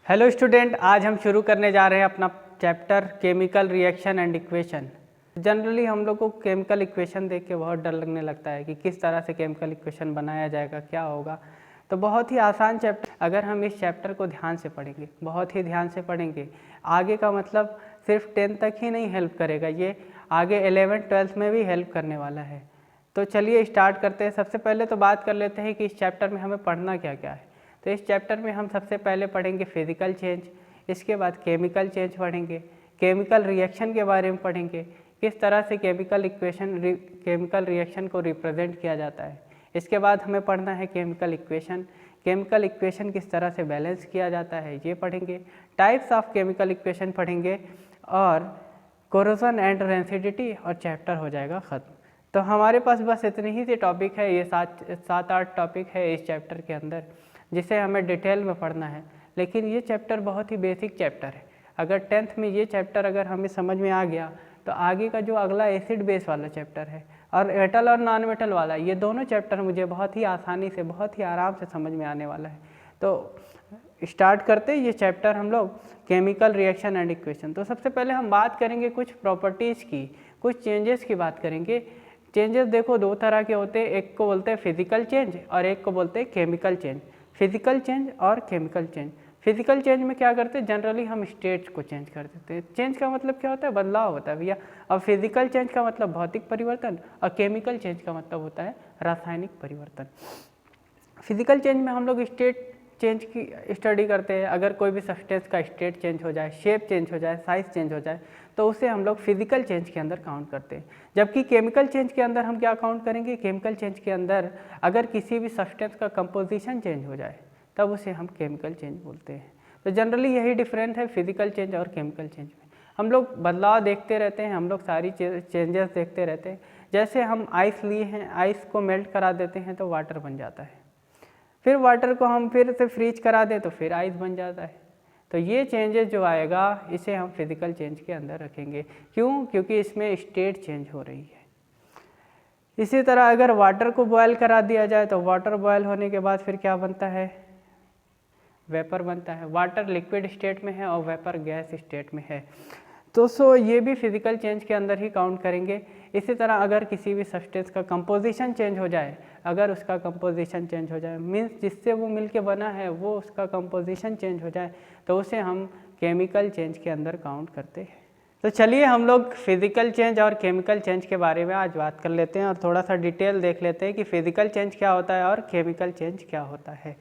Hello student, आज हम शुरू करने जा रहे हैं अपना chapter chemical reaction and equation. Generally हम लोग को केमिकल इक्वेशन देख के बहुत डर लगने लगता है कि किस तरह से केमिकल इक्वेशन बनाया जाएगा, क्या होगा। तो बहुत ही आसान चैप्टर, अगर हम इस चैप्टर को ध्यान से पढ़ेंगे, बहुत ही ध्यान से पढ़ेंगे, आगे का मतलब सिर्फ 10 तक ही नहीं हेल्प करेगा, ये आगे 11th 12th में भी हेल्प करने वाला है। तो चलिए स्टार्ट करते हैं। सबसे पहले तो बात कर लेते हैं कि इस चैप्टर में हमें पढ़ना क्या क्या है। तो इस चैप्टर में हम सबसे पहले पढ़ेंगे फिजिकल चेंज, इसके बाद केमिकल चेंज पढ़ेंगे, केमिकल रिएक्शन के बारे में पढ़ेंगे, किस तरह से केमिकल रिएक्शन को रिप्रेजेंट किया जाता है। इसके बाद हमें पढ़ना है केमिकल इक्वेशन किस तरह से बैलेंस किया जाता है, ये पढ़ेंगे। टाइप्स ऑफ केमिकल इक्वेशन पढ़ेंगे और कोरोजन एंड रेसिडिटी, और चैप्टर हो जाएगा ख़त्म। तो हमारे पास बस इतनी ही सी टॉपिक है, ये 7-8 टॉपिक है इस चैप्टर के अंदर, जिसे हमें डिटेल में पढ़ना है। लेकिन ये चैप्टर बहुत ही बेसिक चैप्टर है। अगर 10th में ये चैप्टर अगर हमें समझ में आ गया तो आगे का जो अगला एसिड बेस वाला चैप्टर है और मेटल और नॉन मेटल वाला, ये दोनों चैप्टर मुझे बहुत ही आसानी से, बहुत ही आराम से समझ में आने वाला है। तो स्टार्ट करते ये चैप्टर हम लोग केमिकल रिएक्शन एंड इक्वेशन। तो सबसे पहले हम बात करेंगे कुछ प्रॉपर्टीज़ की, कुछ चेंजेस की बात करेंगे। चेंजेस देखो दो तरह के होते हैं, एक को बोलते हैं फिजिकल चेंज और एक को बोलते हैं केमिकल चेंज। फिजिकल चेंज और केमिकल चेंज। फिजिकल चेंज में क्या करते हैं, जनरली हम स्टेट्स को चेंज कर देते हैं। चेंज का मतलब क्या होता है, बदलाव होता है भैया। और फिजिकल चेंज का मतलब भौतिक परिवर्तन और केमिकल चेंज का मतलब होता है रासायनिक परिवर्तन। फिजिकल चेंज में हम लोग स्टेट चेंज की स्टडी करते हैं। अगर कोई भी सब्सटेंस का स्टेट चेंज हो जाए, शेप चेंज हो जाए, साइज चेंज हो जाए, तो उसे हम लोग फिजिकल चेंज के अंदर काउंट करते हैं। जबकि केमिकल चेंज के अंदर हम क्या काउंट करेंगे, केमिकल चेंज के अंदर अगर किसी भी सब्सटेंस का कंपोजिशन चेंज हो जाए तब उसे हम केमिकल चेंज बोलते हैं। तो जनरली यही डिफरेंस है फिजिकल चेंज और केमिकल चेंज में। हम लोग बदलाव देखते रहते हैं, हम लोग सारी चेंजेस देखते रहते हैं। जैसे हम आइस लिए हैं, आइस को मेल्ट करा देते हैं तो वाटर बन जाता है, फिर वाटर को हम फिर से फ्रीज करा दें तो फिर आइस बन जाता है। तो ये चेंजेस जो आएगा इसे हम फिजिकल चेंज के अंदर रखेंगे। क्यों? क्योंकि इसमें स्टेट चेंज हो रही है। इसी तरह अगर वाटर को बॉयल करा दिया जाए तो वाटर बॉयल होने के बाद फिर क्या बनता है, वेपर बनता है। वाटर लिक्विड स्टेट में है और वेपर गैस स्टेट में है। तो ये भी फिजिकल चेंज के अंदर ही काउंट करेंगे। इसी तरह अगर किसी भी सब्सटेंस का कंपोजिशन चेंज हो जाए, अगर उसका कंपोजिशन चेंज हो जाए मीन्स जिससे वो मिलके बना है वो उसका कंपोजिशन चेंज हो जाए, तो उसे हम केमिकल चेंज के अंदर काउंट करते हैं। तो चलिए हम लोग फिजिकल चेंज और केमिकल चेंज के बारे में आज बात कर लेते हैं और थोड़ा सा डिटेल देख लेते हैं कि फिजिकल चेंज क्या होता है और केमिकल चेंज क्या होता है।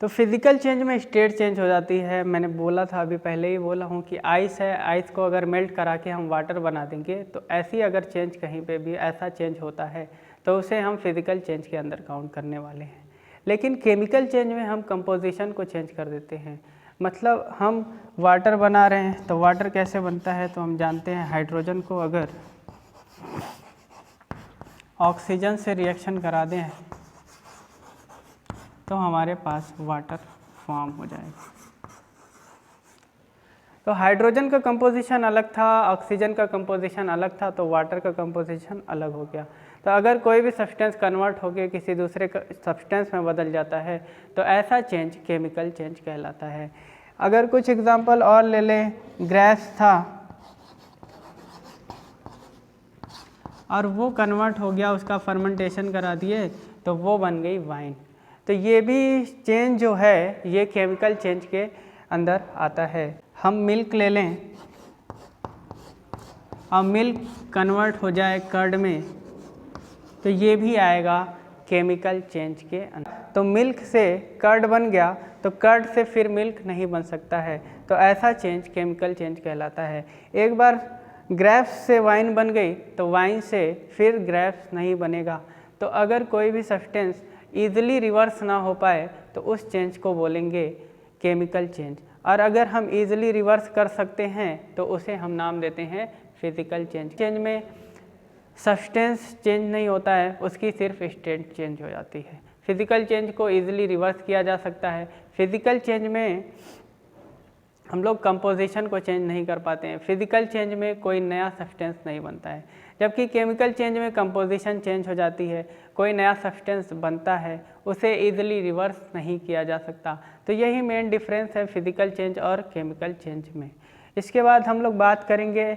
तो फिजिकल चेंज में स्टेट चेंज हो जाती है। मैंने बोला था, अभी पहले ही बोला हूँ कि आइस है, आइस को अगर मेल्ट करा के हम वाटर बना देंगे तो ऐसी अगर चेंज कहीं पे भी ऐसा चेंज होता है तो उसे हम फिजिकल चेंज के अंदर काउंट करने वाले हैं। लेकिन केमिकल चेंज में हम कंपोजिशन को चेंज कर देते हैं। मतलब हम वाटर बना रहे हैं तो वाटर कैसे बनता है, तो हम जानते हैं हाइड्रोजन को अगर ऑक्सीजन से रिएक्शन करा दें तो हमारे पास वाटर फॉर्म हो जाएगा। तो हाइड्रोजन का कंपोजिशन अलग था, ऑक्सीजन का कंपोजिशन अलग था, तो वाटर का कंपोजिशन अलग हो गया। तो अगर कोई भी सब्सटेंस कन्वर्ट होकर किसी दूसरे सब्सटेंस में बदल जाता है तो ऐसा चेंज केमिकल चेंज कहलाता है। अगर कुछ एग्जांपल और ले लें, ग्रेप्स था और वो कन्वर्ट हो गया, उसका फर्मेंटेशन करा दिए तो वो बन गई वाइन। तो ये भी चेंज जो है ये केमिकल चेंज के अंदर आता है। हम मिल्क ले लें और मिल्क कन्वर्ट हो जाए कर्ड में तो ये भी आएगा केमिकल चेंज के अंदर। तो मिल्क से कर्ड बन गया तो कर्ड से फिर मिल्क नहीं बन सकता है, तो ऐसा चेंज केमिकल चेंज कहलाता है। एक बार ग्रेप्स से वाइन बन गई तो वाइन से फिर ग्रेप्स नहीं बनेगा। तो अगर कोई भी सब्सटेंस ईजिली रिवर्स ना हो पाए तो उस चेंज को बोलेंगे केमिकल चेंज, और अगर हम ईजिली रिवर्स कर सकते हैं तो उसे हम नाम देते हैं फिजिकल चेंज। चेंज में सब्सटेंस चेंज नहीं होता है, उसकी सिर्फ स्टेट चेंज हो जाती है। फिजिकल चेंज को ईजिली रिवर्स किया जा सकता है। फिजिकल चेंज में हम लोग कंपोजिशन को चेंज नहीं कर पाते हैं। फिजिकल चेंज में कोई नया सब्सटेंस नहीं बनता है। जबकि केमिकल चेंज में कंपोजिशन चेंज हो जाती है, कोई नया सब्सटेंस बनता है, उसे ईजिली रिवर्स नहीं किया जा सकता। तो यही मेन डिफरेंस है फिजिकल चेंज और केमिकल चेंज में। इसके बाद हम लोग बात करेंगे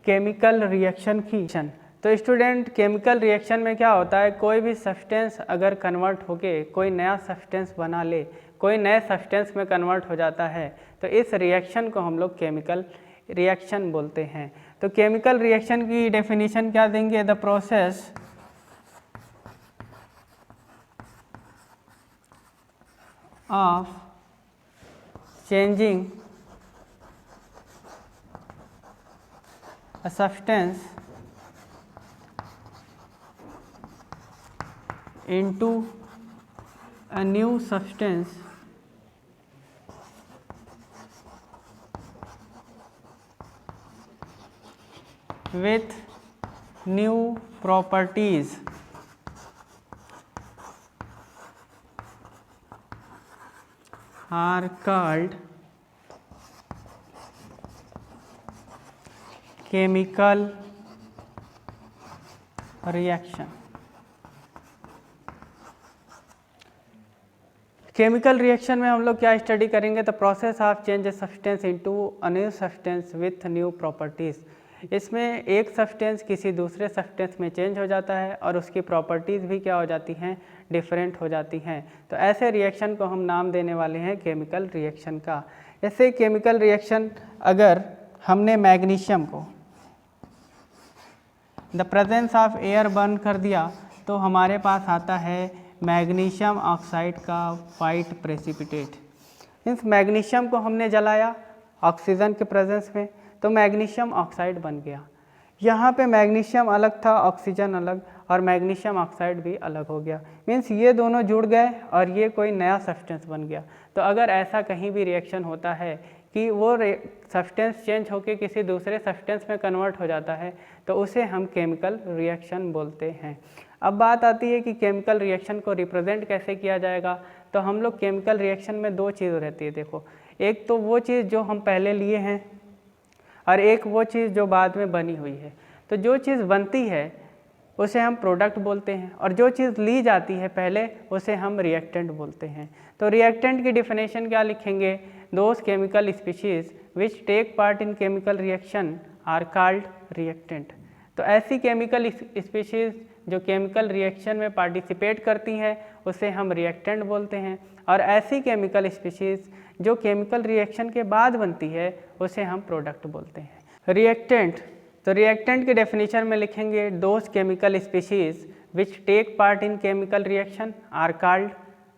केमिकल रिएक्शन की। तो स्टूडेंट, केमिकल रिएक्शन में क्या होता है, कोई भी सब्सटेंस अगर कन्वर्ट होके कोई नया सब्सटेंस बना ले, कोई नए सब्सटेंस में कन्वर्ट हो जाता है, तो इस रिएक्शन को हम लोग केमिकल रिएक्शन बोलते हैं। तो केमिकल रिएक्शन की डेफिनेशन क्या देंगे, the process of changing a substance into a new substance with new properties are called chemical reaction. Chemical reaction में हम लोग क्या स्टडी करेंगे, the process of change a substance into a new substance with new properties. इसमें एक substance किसी दूसरे substance में चेंज हो जाता है और उसकी प्रॉपर्टीज़ भी क्या हो जाती हैं, डिफरेंट हो जाती हैं। तो ऐसे रिएक्शन को हम नाम देने वाले हैं केमिकल रिएक्शन का। ऐसे केमिकल रिएक्शन, अगर हमने मैग्नीशियम को the presence of air burn कर दिया तो हमारे पास आता है मैग्नीशियम ऑक्साइड का वाइट प्रेसिपिटेट। मीन्स मैग्नीशियम को हमने जलाया ऑक्सीजन के प्रेजेंस में तो मैग्नीशियम ऑक्साइड बन गया। यहाँ पे मैग्नीशियम अलग था, ऑक्सीजन अलग, और मैग्नीशियम ऑक्साइड भी अलग हो गया। मीन्स ये दोनों जुड़ गए और ये कोई नया सब्सटेंस बन गया। तो अगर ऐसा कहीं भी रिएक्शन होता है कि वो सब्सटेंस चेंज होकर किसी दूसरे सब्सटेंस में कन्वर्ट हो जाता है तो उसे हम केमिकल रिएक्शन बोलते हैं। अब बात आती है कि केमिकल रिएक्शन को रिप्रेजेंट कैसे किया जाएगा। तो हम लोग केमिकल रिएक्शन में दो चीज़ रहती है। देखो, एक तो वो चीज़ जो हम पहले लिए हैं और एक वो चीज़ जो बाद में बनी हुई है। तो जो चीज़ बनती है उसे हम प्रोडक्ट बोलते हैं और जो चीज़ ली जाती है पहले उसे हम रिएक्टेंट बोलते हैं। तो रिएक्टेंट की डिफिनेशन क्या लिखेंगे, those chemical species which take part in chemical reaction are called reactant. तो ऐसी केमिकल स्पीशीज जो केमिकल रिएक्शन में पार्टिसिपेट करती हैं उसे हम रिएक्टेंट बोलते हैं, और ऐसी केमिकल स्पीशीज जो केमिकल रिएक्शन के बाद बनती है उसे हम प्रोडक्ट बोलते हैं। रिएक्टेंट, तो रिएक्टेंट की डेफिनेशन में लिखेंगे those chemical species which take part in chemical reaction are called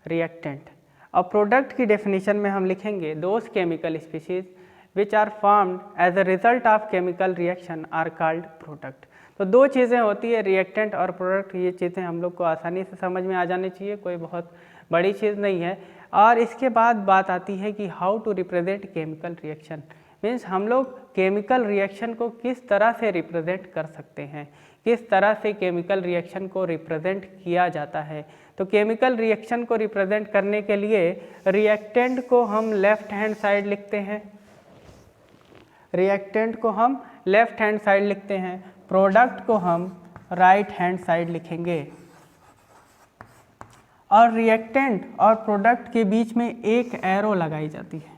reactant. और प्रोडक्ट की डेफिनेशन में हम लिखेंगे those chemical species which are formed as a result of chemical reaction are called product. तो दो चीज़ें होती है, रिएक्टेंट और प्रोडक्ट। ये चीज़ें हम लोग को आसानी से समझ में आ जानी चाहिए, कोई बहुत बड़ी चीज़ नहीं है। और इसके बाद बात आती है कि how to represent chemical reaction. Means हम लोग केमिकल रिएक्शन को किस तरह से रिप्रेजेंट कर सकते हैं, किस तरह से केमिकल रिएक्शन को रिप्रेजेंट किया जाता है। तो केमिकल रिएक्शन को रिप्रेजेंट करने के लिए रिएक्टेंट को हम लेफ्ट हैंड साइड लिखते हैं, रिएक्टेंट को हम लेफ्ट हैंड साइड लिखते हैं, प्रोडक्ट को हम राइट हैंड साइड लिखेंगे। और रिएक्टेंट और प्रोडक्ट के बीच में एक एरो लगाई जाती है।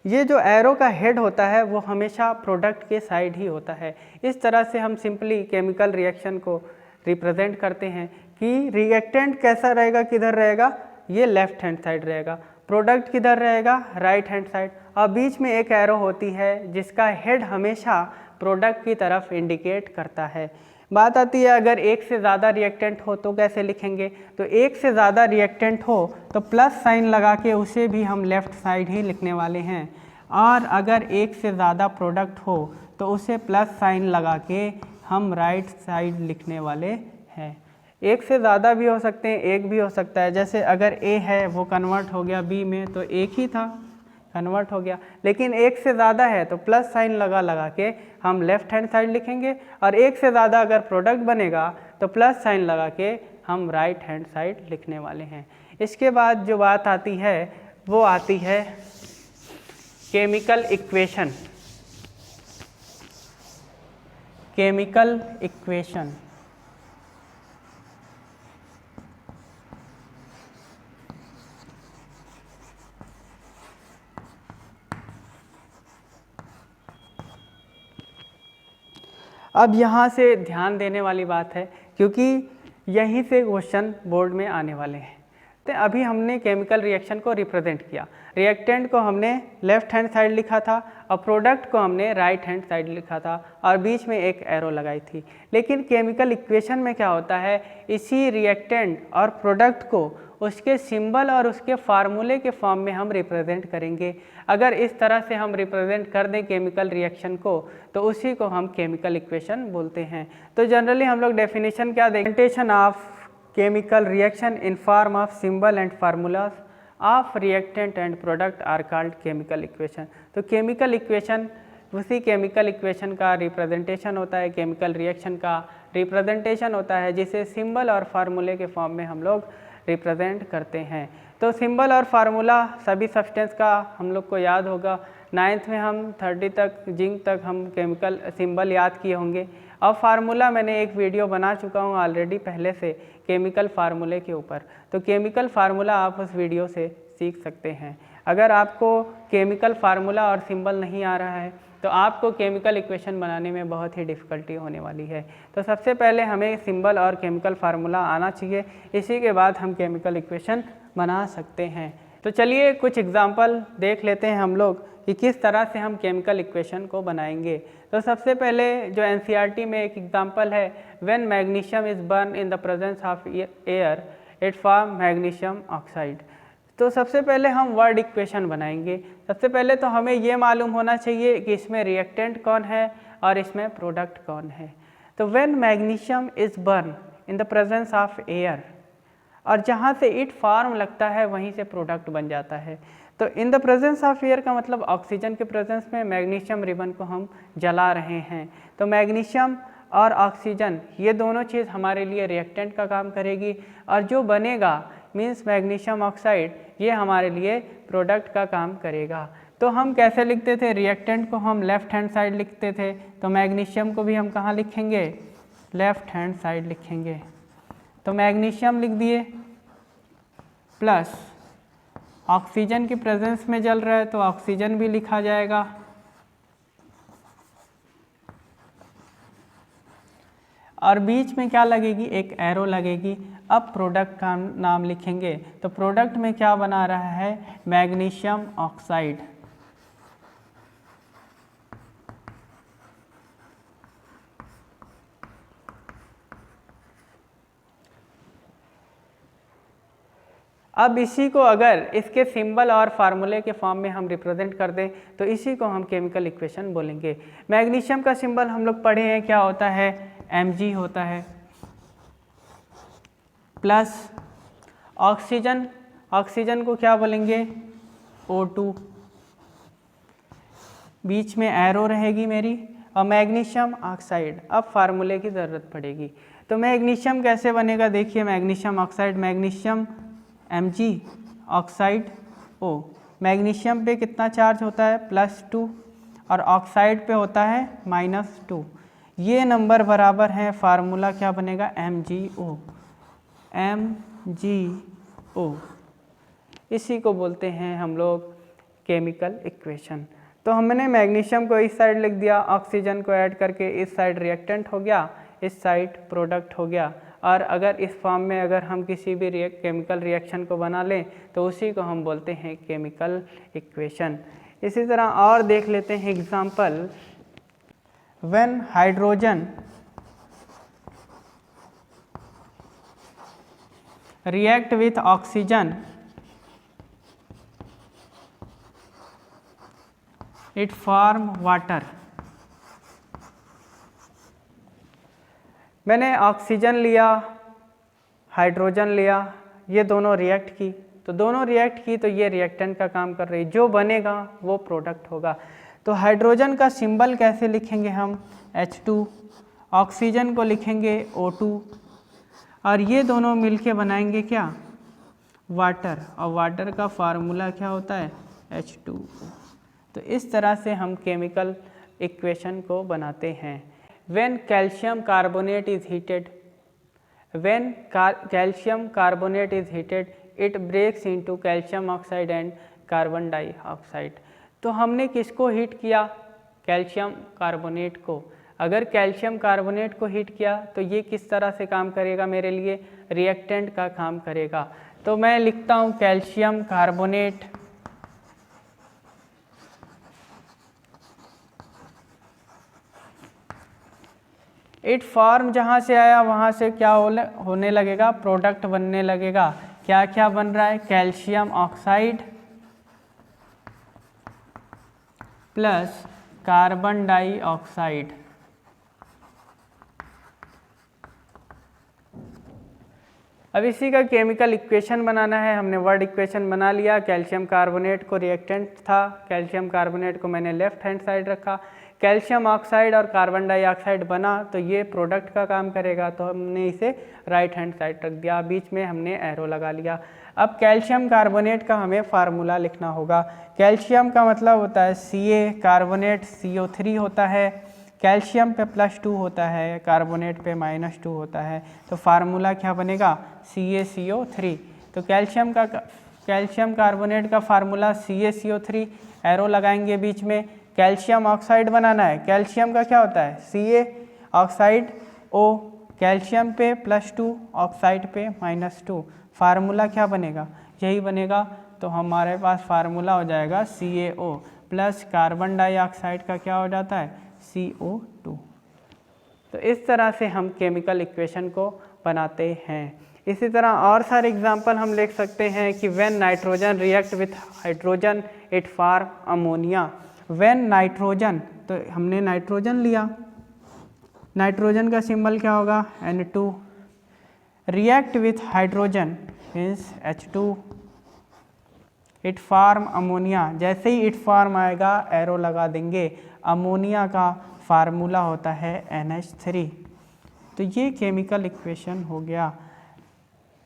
ये जो एरो का हेड होता है वो हमेशा प्रोडक्ट के साइड ही होता है। इस तरह से हम सिंपली केमिकल रिएक्शन को रिप्रेजेंट करते हैं कि रिएक्टेंट कैसा रहेगा, किधर रहेगा, ये लेफ्ट हैंड साइड रहेगा, प्रोडक्ट किधर रहेगा, राइट हैंड साइड, और बीच में एक एरो होती है जिसका हेड हमेशा प्रोडक्ट की तरफ इंडिकेट करता है। बात आती है अगर एक से ज़्यादा रिएक्टेंट हो तो कैसे लिखेंगे। तो एक से ज़्यादा रिएक्टेंट हो तो प्लस साइन लगा के उसे भी हम लेफ़्ट साइड ही लिखने वाले हैं, और अगर एक से ज़्यादा प्रोडक्ट हो तो उसे प्लस साइन लगा के हम राइट साइड लिखने वाले हैं। एक से ज़्यादा भी हो सकते हैं, एक भी हो सकता है। जैसे अगर ए है वो कन्वर्ट हो गया बी में तो एक ही था, कन्वर्ट हो गया। लेकिन एक से ज़्यादा है तो प्लस साइन लगा के हम लेफ़्ट हैंड साइड लिखेंगे, और एक से ज़्यादा अगर प्रोडक्ट बनेगा तो प्लस साइन लगा के हम राइट हैंड साइड लिखने वाले हैं। इसके बाद जो बात आती है वो आती है केमिकल इक्वेशन। Chemical equation. अब यहाँ से ध्यान देने वाली बात है, क्योंकि यहीं से क्वेश्चन बोर्ड में आने वाले हैं। तो अभी हमने केमिकल रिएक्शन को रिप्रेजेंट किया, रिएक्टेंट को हमने लेफ्ट हैंड साइड लिखा था और प्रोडक्ट को हमने राइट हैंड साइड लिखा था और बीच में एक एरो लगाई थी। लेकिन केमिकल इक्वेशन में क्या होता है, इसी रिएक्टेंट और प्रोडक्ट को उसके सिंबल और उसके फार्मूले के फॉर्म में हम रिप्रेजेंट करेंगे। अगर इस तरह से हम रिप्रेजेंट कर दें केमिकल रिएक्शन को, तो उसी को हम केमिकल इक्वेशन बोलते हैं। तो जनरली हम लोग डेफिनेशन क्या देखें, representation of chemical reaction in form of symbol and formulas of reactant and product are called chemical equation. तो केमिकल इक्वेशन उसी केमिकल इक्वेशन का रिप्रेजेंटेशन होता है, केमिकल रिएक्शन का रिप्रेजेंटेशन होता है, जिसे सिंबल और फार्मूले के फॉर्म में हम लोग रिप्रेजेंट करते हैं। तो सिंबल और फार्मूला सभी सब्सटेंस का हम लोग को याद होगा। 9th में हम 30 तक जिंक तक हम केमिकल सिंबल याद किए होंगे। और फार्मूला मैंने एक वीडियो बना चुका हूँ ऑलरेडी पहले से केमिकल फार्मूले के ऊपर, तो केमिकल फार्मूला आप उस वीडियो से सीख सकते हैं। अगर आपको केमिकल फार्मूला और सिंबल नहीं आ रहा है तो आपको केमिकल इक्वेशन बनाने में बहुत ही डिफ़िकल्टी होने वाली है। तो सबसे पहले हमें सिंबल और केमिकल फार्मूला आना चाहिए, इसी के बाद हम केमिकल इक्वेशन बना सकते हैं। तो चलिए कुछ एग्जांपल देख लेते हैं हम लोग कि किस तरह से हम केमिकल इक्वेशन को बनाएंगे। तो सबसे पहले जो एनसीईआरटी में एक एग्जांपल है, when magnesium is burn in the presence of air it form magnesium oxide. तो सबसे पहले हम वर्ड इक्वेशन बनाएंगे। सबसे पहले तो हमें ये मालूम होना चाहिए कि इसमें रिएक्टेंट कौन है और इसमें प्रोडक्ट कौन है। तो when magnesium is burn in the presence of air, और जहाँ से इट फॉर्म लगता है वहीं से प्रोडक्ट बन जाता है। तो in the presence of air का मतलब ऑक्सीजन के प्रेजेंस में मैग्नीशियम रिबन को हम जला रहे हैं। तो मैग्नीशियम और ऑक्सीजन ये दोनों चीज़ हमारे लिए रिएक्टेंट का काम करेगी, और जो बनेगा मीन्स मैग्नीशियम ऑक्साइड, ये हमारे लिए प्रोडक्ट का काम करेगा। तो हम कैसे लिखते थे, रिएक्टेंट को हम लेफ़्ट हैंड साइड लिखते थे, तो मैग्नीशियम को भी हम कहाँ लिखेंगे, लेफ़्ट हैंड साइड लिखेंगे। तो मैग्नीशियम लिख दिए, प्लस ऑक्सीजन की प्रेजेंस में जल रहा है तो ऑक्सीजन भी लिखा जाएगा, और बीच में क्या लगेगी, एक एरो लगेगी। अब प्रोडक्ट का नाम लिखेंगे, तो प्रोडक्ट में क्या बना रहा है, मैग्नीशियम ऑक्साइड। अब इसी को अगर इसके सिंबल और फार्मूले के फॉर्म में हम रिप्रेजेंट कर दें तो इसी को हम केमिकल इक्वेशन बोलेंगे। मैग्नीशियम का सिंबल हम लोग पढ़े हैं, क्या होता है, Mg होता है, प्लस ऑक्सीजन, ऑक्सीजन को क्या बोलेंगे, O2, बीच में एरो रहेगी मेरी, और मैग्नीशियम ऑक्साइड। अब फार्मूले की ज़रूरत पड़ेगी। तो मैग्नीशियम कैसे बनेगा, देखिए magnesium oxide, magnesium Mg oxide O। Magnesium पे कितना चार्ज होता है, +2, और ऑक्साइड पे होता है -2। ये नंबर बराबर है, फार्मूला क्या बनेगा, MgO, MgO। इसी को बोलते हैं हम लोग केमिकल इक्वेशन। तो हमने मैग्नीशियम को इस साइड लिख दिया, ऑक्सीजन को ऐड करके इस साइड रिएक्टेंट हो गया, इस साइड प्रोडक्ट हो गया। और अगर इस फॉर्म में अगर हम किसी भी केमिकल रिएक्शन को बना लें तो उसी को हम बोलते हैं केमिकल इक्वेशन। इसी तरह और देख लेते हैं example, when hydrogen react with oxygen it form water। मैंने ऑक्सीजन लिया, हाइड्रोजन लिया, ये दोनों रिएक्ट की, तो दोनों रिएक्ट की तो ये रिएक्टेंट का काम कर रही, जो बनेगा वो प्रोडक्ट होगा। तो हाइड्रोजन का सिंबल कैसे लिखेंगे हम, H2, ऑक्सीजन को लिखेंगे O2, और ये दोनों मिलके बनाएंगे क्या, वाटर, और वाटर का फार्मूला क्या होता है, H2O। तो इस तरह से हम केमिकल इक्वेशन को बनाते हैं। When calcium carbonate is heated, when calcium carbonate is heated it breaks into calcium oxide and carbon dioxide. तो हमने किसको हीट किया? कैल्शियम कार्बोनेट को। अगर कैल्शियम कार्बोनेट को हीट किया तो ये किस तरह से काम करेगा? मेरे लिए रिएक्टेंट का काम करेगा। तो मैं लिखता हूँ कैल्शियम कार्बोनेट इट फॉर्म, जहाँ से आया वहाँ से क्या होने लगेगा? प्रोडक्ट बनने लगेगा। क्या क्या बन रहा है? Calcium oxide plus carbon dioxide. अब इसी का केमिकल इक्वेशन बनाना है। हमने वर्ड इक्वेशन बना लिया। कैल्शियम कार्बोनेट को रिएक्टेंट था, कैल्शियम कार्बोनेट को मैंने लेफ्ट हैंड साइड रखा। कैल्शियम ऑक्साइड और कार्बन डाइऑक्साइड बना तो ये प्रोडक्ट का काम करेगा, तो हमने इसे राइट हैंड साइड रख दिया, बीच में हमने एरो लगा लिया। अब कैल्शियम कार्बोनेट का हमें फार्मूला लिखना होगा। कैल्शियम का मतलब होता है Ca, कार्बोनेट CO3 होता है, कैल्शियम पे +2 होता है, कार्बोनेट पे -2 होता है। तो फार्मूला क्या बनेगा? CaCO3। तो कैल्शियम कार्बोनेट का फार्मूला CaCO3, एरो लगाएंगे बीच में। कैल्शियम ऑक्साइड बनाना है, कैल्शियम का क्या होता है? Ca, ऑक्साइड O, कैल्शियम पे +2, ऑक्साइड पे -2। फार्मूला क्या बनेगा? यही बनेगा। तो हमारे पास फार्मूला हो जाएगा CaO प्लस कार्बन डाइऑक्साइड का क्या हो जाता है? CO2। तो इस तरह से हम केमिकल इक्वेशन को बनाते हैं। इसी तरह और सारे एग्जाम्पल हम लिख सकते हैं कि when nitrogen react with hydrogen it form ammonia. When nitrogen, तो हमने नाइट्रोजन लिया, नाइट्रोजन का सिंबल क्या होगा? N2। React with hydrogen means H2, it form ammonia. जैसे ही इट फॉर्म आएगा एरो लगा देंगे। अमोनिया का फार्मूला होता है NH3। तो ये केमिकल इक्वेशन हो गया।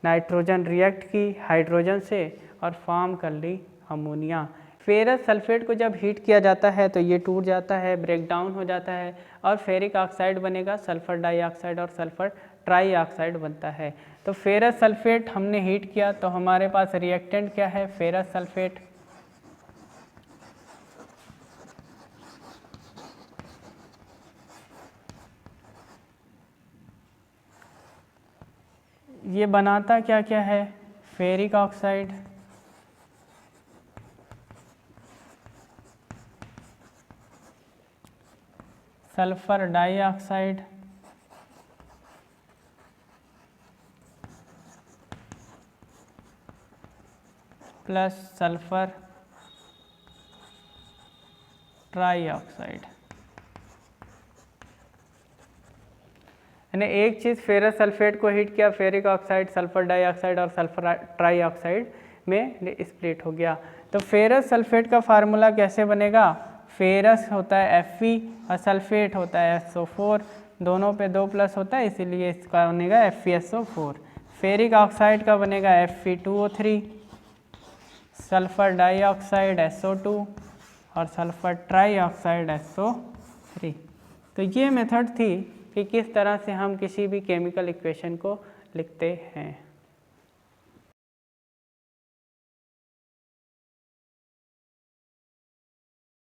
नाइट्रोजन रिएक्ट की हाइड्रोजन से और फॉर्म कर ली अमोनिया। फेरस सल्फेट को जब हीट किया जाता है तो ये टूट जाता है, ब्रेक डाउन हो जाता है और फेरिक ऑक्साइड बनेगा, सल्फर डाइऑक्साइड और सल्फर ट्राई ऑक्साइड बनता है। तो फेरस सल्फेट हमने हीट किया तो हमारे पास रिएक्टेंट क्या है? Ferrous sulphate. ये बनाता क्या क्या है? Ferric oxide, sulphur dioxide, plus sulphur trioxide. यानी एक चीज़ फेरस सल्फेट को हीट किया, फेरिक ऑक्साइड, सल्फर डाइऑक्साइड और सल्फर ट्राइऑक्साइड में स्प्लिट हो गया। तो फेरस सल्फेट का फार्मूला कैसे बनेगा? फेरस होता है Fe और सल्फेट होता है SO4, दोनों पे 2+ होता है, इसीलिए इसका बनेगा FeSO4। फेरिक ऑक्साइड का बनेगा Fe2O3, सल्फर डाइऑक्साइड SO2 और सल्फर ट्राइऑक्साइड SO3। तो ये मेथड थी कि किस तरह से हम किसी भी केमिकल इक्वेशन को लिखते हैं।